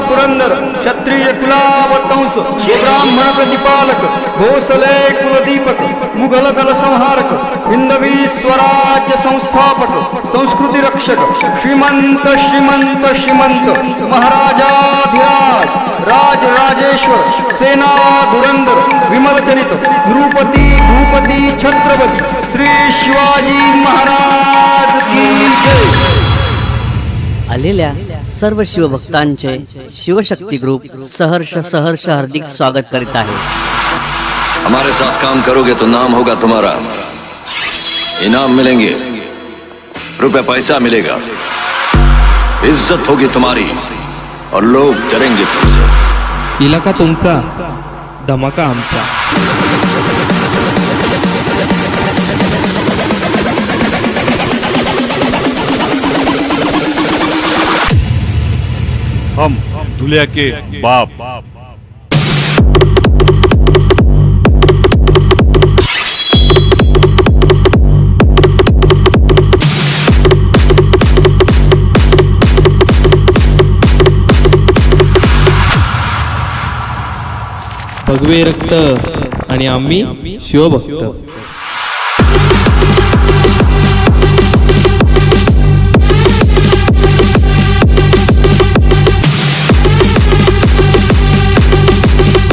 पुरंदर क्षत्रिय कुलावतंस ब्राह्मण प्रतिपालक भोसले कुलदीपक मुघल दल संहारक हिंदवी स्वराज्य संस्थापक संस्कृती रक्षक श्रीमंत श्रीमंत श्रीमंत महाराजाधिराज राज राजेश्वर सेना धुरंधर विमल चरित नृपती भूपती छत्रपती श्री शिवाजी महाराज की जय। आलेल्या सर्व शिवभक्तांचे शिवशक्ती ग्रुप सहर्ष हार्दिक स्वागत करीत आहे। हमारे साथ काम करोगे तो नाम होगा तुम्हारा, इनाम मिलेंगे, रुपए पैसा मिलेगा, इज्जत होगी तुम्हारी और लोग डरेंगे तुमसे। इलाका तुमचा, धमाका आमचा। हम दुलिया के बाप। भगवे रक्त आणि आम्ही शिवभक्त।